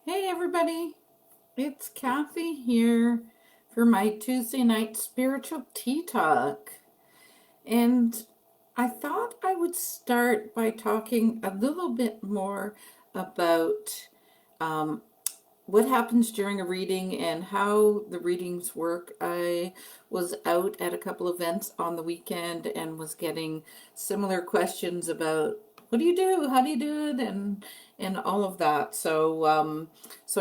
Hey everybody, it's Cathy here for my Tuesday night spiritual tea talk. And I thought I would start by talking a little bit more about um, what happens during a reading and how the readings work. I was out at a couple events on the weekend and was getting similar questions about what do you do, how do you do it, and all of that. So I'm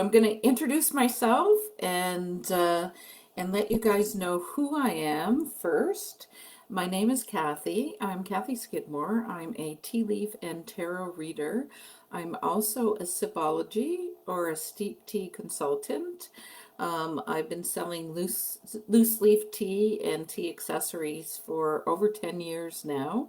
going to introduce myself and let you guys know who I am first. My name is Cathy. I'm Cathy Skidmore. I'm a tea leaf and tarot reader. I'm also a sipology or a steep tea consultant. I've been selling loose leaf tea and tea accessories for over 10 years now.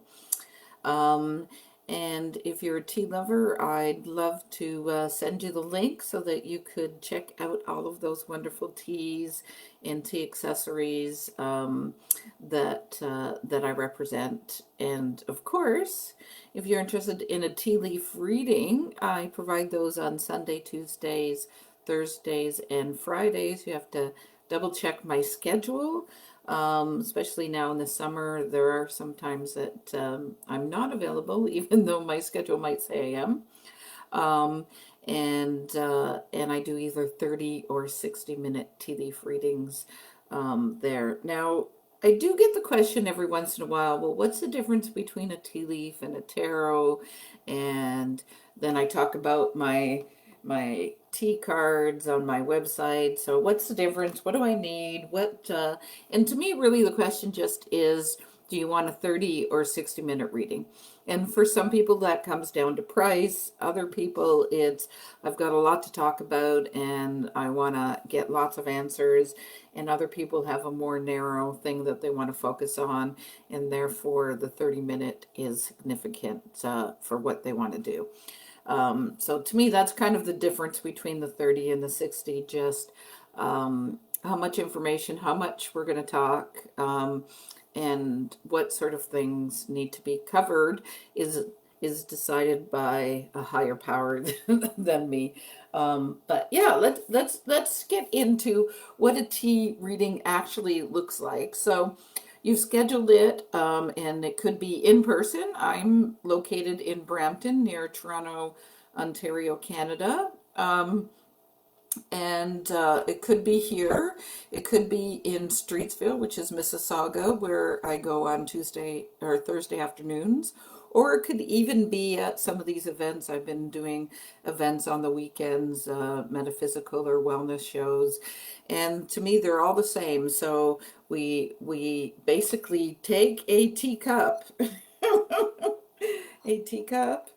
Um, and if you're a tea lover, I'd love to send you the link so that you could check out all of those wonderful teas and tea accessories that I represent. And of course, if you're interested in a tea leaf reading, I provide those on Sunday, Tuesdays, Thursdays, and Fridays. You have to double check my schedule. Especially now in the summer, there are some times that I'm not available, even though my schedule might say I am. Um, and I do either 30 or 60-minute tea leaf readings there. Now, I do get the question every once in a while, well, what's the difference between a tea leaf and a tarot? And then I talk about my tea cards on my website. So what's the difference? What do I need? And to me, really, the question just is, do you want a 30 or 60-minute reading? And for some people, that comes down to price. Other people, it's, I've got a lot to talk about and I want to get lots of answers. And other people have a more narrow thing that they want to focus on. And therefore, the 30-minute is significant for what they want to do. So to me, that's kind of the difference between the 30 and the 60, just how much information, how much we're going to talk, and what sort of things need to be covered is decided by a higher power than me. But yeah, let's get into what a tea reading actually looks like. So you've scheduled it, and it could be in person. I'm located in Brampton, near Toronto, Ontario, Canada. And it could be here. It could be in Streetsville, which is Mississauga, where I go on Tuesday or Thursday afternoons. Or it could even be at some of these events. I've been doing events on the weekends, metaphysical or wellness shows. And to me, they're all the same. So we basically take a teacup, a teacup,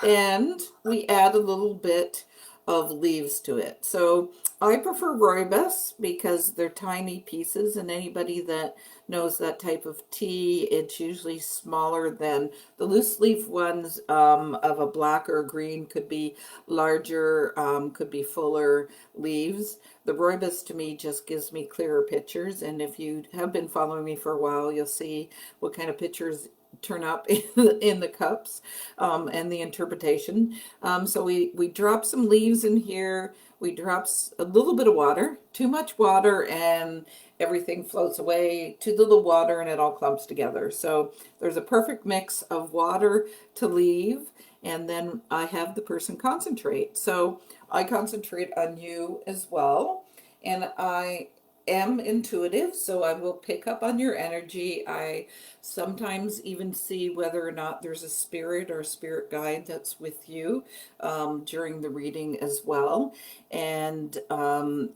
and we add a little bit of leaves to it. So I prefer rooibos because they're tiny pieces, and anybody that knows that type of tea, it's usually smaller than the loose leaf ones of a black or a green, could be larger, could be fuller leaves. The rooibos to me just gives me clearer pictures, and if you have been following me for a while, you'll see what kind of pictures turn up in the cups and the interpretation. So we drop some leaves in here. We drop a little bit of water, too much water, and everything floats away. Too little water, and it all clumps together. So there's a perfect mix of water to leave, and then I have the person concentrate. So I concentrate on you as well, and I am intuitive, so I will pick up on your energy. I sometimes even see whether or not there's a spirit or a spirit guide that's with you during the reading as well. And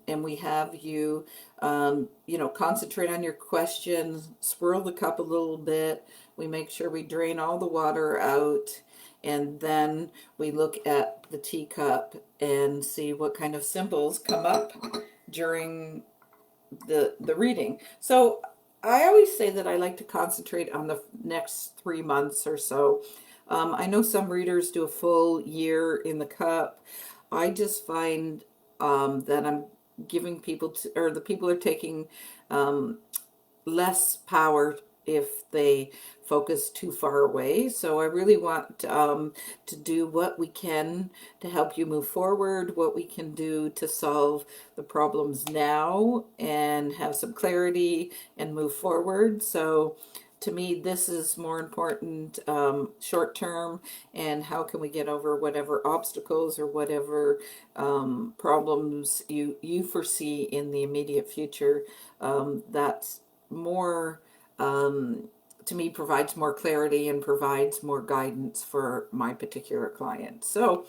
we have you, concentrate on your questions, swirl the cup a little bit. We make sure we drain all the water out. And then we look at the teacup and see what kind of symbols come up during the reading. So I always say that I like to concentrate on the next 3 months or so. I know some readers do a full year in the cup. I just find that I'm giving people or the people are taking less power if they focus too far away. So I really want to do what we can to help you move forward, what we can do to solve the problems now and have some clarity and move forward. So to me, this is more important short term, and how can we get over whatever obstacles or whatever problems you foresee in the immediate future. That's more, to me, provides more clarity and provides more guidance for my particular client. So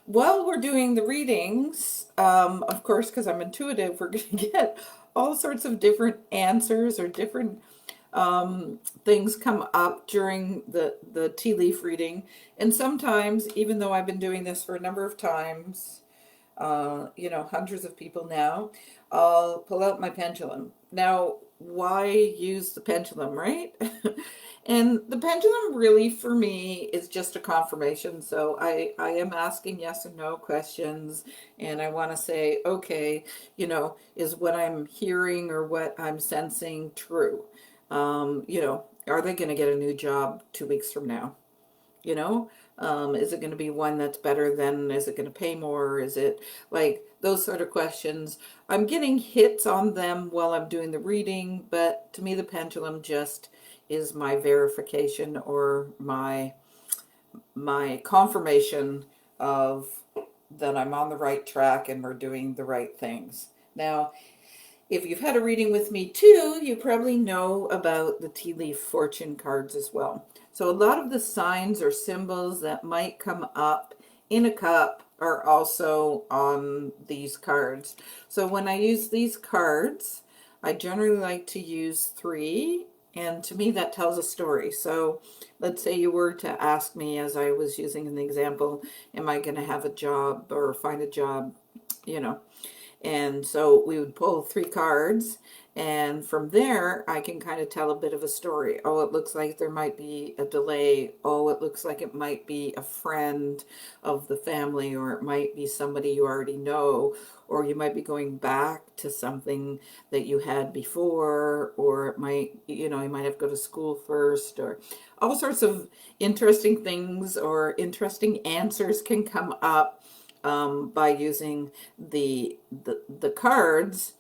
while we're doing the readings, of course, because I'm intuitive, we're going to get all sorts of different answers or different things come up during the tea leaf reading. And sometimes, even though I've been doing this for a number of times, hundreds of people now, I'll pull out my pendulum. Now, why use the pendulum, right? And the pendulum really for me is just a confirmation. So I am asking yes or no questions, and I want to say, okay, is what I'm hearing or what I'm sensing true? Are they going to get a new job 2 weeks from now? You know, is it going to be one that's better than, is it going to pay more? Is it like those sort of questions? I'm getting hits on them while I'm doing the reading, but to me, the pendulum just is my verification or my confirmation of that I'm on the right track and we're doing the right things. Now, if you've had a reading with me too, you probably know about the tea leaf fortune cards as well. So a lot of the signs or symbols that might come up in a cup are also on these cards. So when I use these cards, I generally like to use 3, and to me that tells a story. So let's say you were to ask me, as I was using an example, am I going to have a job or find a job, you know? And so we would pull 3 cards, and from there I can kind of tell a bit of a story. Oh, it looks like there might be a delay. Oh, it looks like it might be a friend of the family, or it might be somebody you already know, or you might be going back to something that you had before, or it might, you might have to go to school first, or all sorts of interesting things or interesting answers can come up by using the cards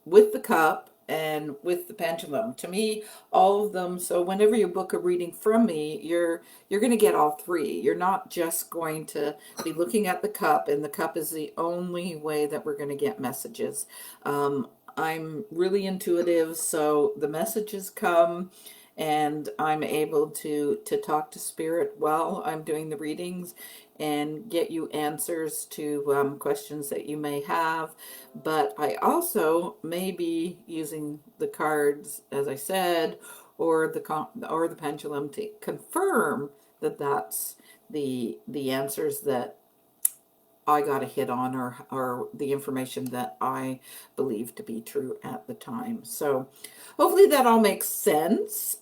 with the cup and with the pendulum. To me, all of them. So whenever you book a reading from me, you're going to get all 3. You're not just going to be looking at the cup, and the cup is the only way that we're going to get messages. I'm really intuitive, so the messages come, and I'm able to talk to spirit while I'm doing the readings and get you answers to questions that you may have. But I also may be using the cards, as I said, or the pendulum to confirm that that's the answers that I got a hit on, or the information that I believe to be true at the time. So hopefully that all makes sense.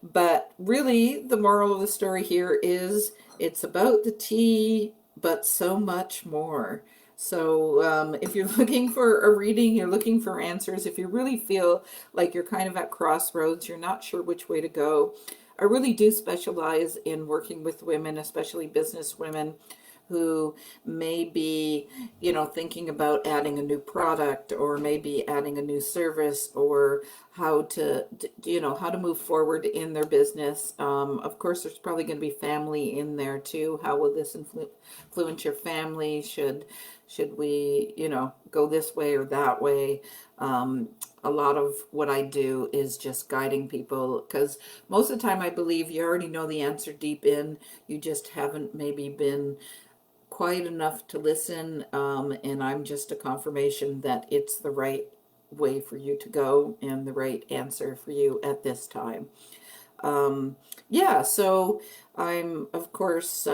But really, the moral of the story here is it's about the tea, but so much more. So if you're looking for a reading, you're looking for answers, if you really feel like you're kind of at crossroads, you're not sure which way to go, I really do specialize in working with women, especially business women, who may be, thinking about adding a new product, or maybe adding a new service, or how to, how to move forward in their business. Of course, there's probably going to be family in there too. How will this influence your family? Should we, go this way or that way? A lot of what I do is just guiding people, because most of the time I believe you already know the answer deep in. You just haven't maybe been quiet enough to listen, and I'm just a confirmation that it's the right way for you to go and the right answer for you at this time. Yeah, so I'm, of course,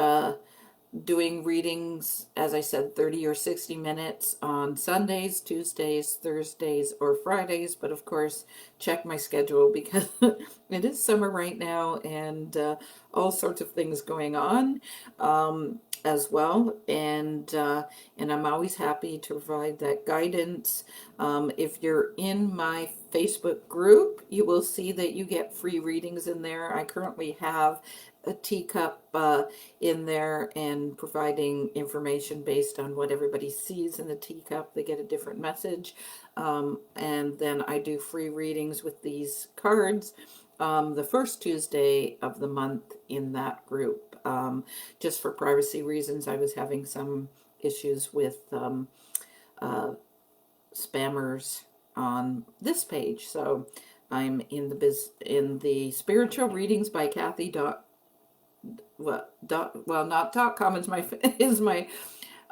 doing readings, as I said, 30 or 60 minutes on Sundays, Tuesdays, Thursdays, or Fridays. But of course, check my schedule, because it is summer right now, and all sorts of things going on as well. And I'm always happy to provide that guidance. If you're in my Facebook group, you will see that you get free readings in there. I currently have a teacup in there and providing information based on what everybody sees in the teacup. They get a different message. And then I do free readings with these cards the first Tuesday of the month in that group. Just for privacy reasons, I was having some issues with spammers on this page. So I'm in the spiritual readings by Cathy not .com is my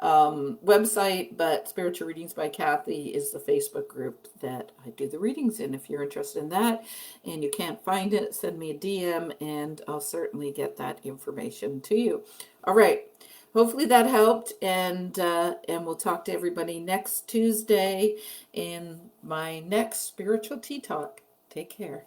website, but Spiritual Readings by Cathy is the Facebook group that I do the readings in. If you're interested in that and you can't find it, send me a DM and I'll certainly get that information to you. All right. Hopefully that helped, and we'll talk to everybody next Tuesday in my next Spiritual Tea Talk. Take care.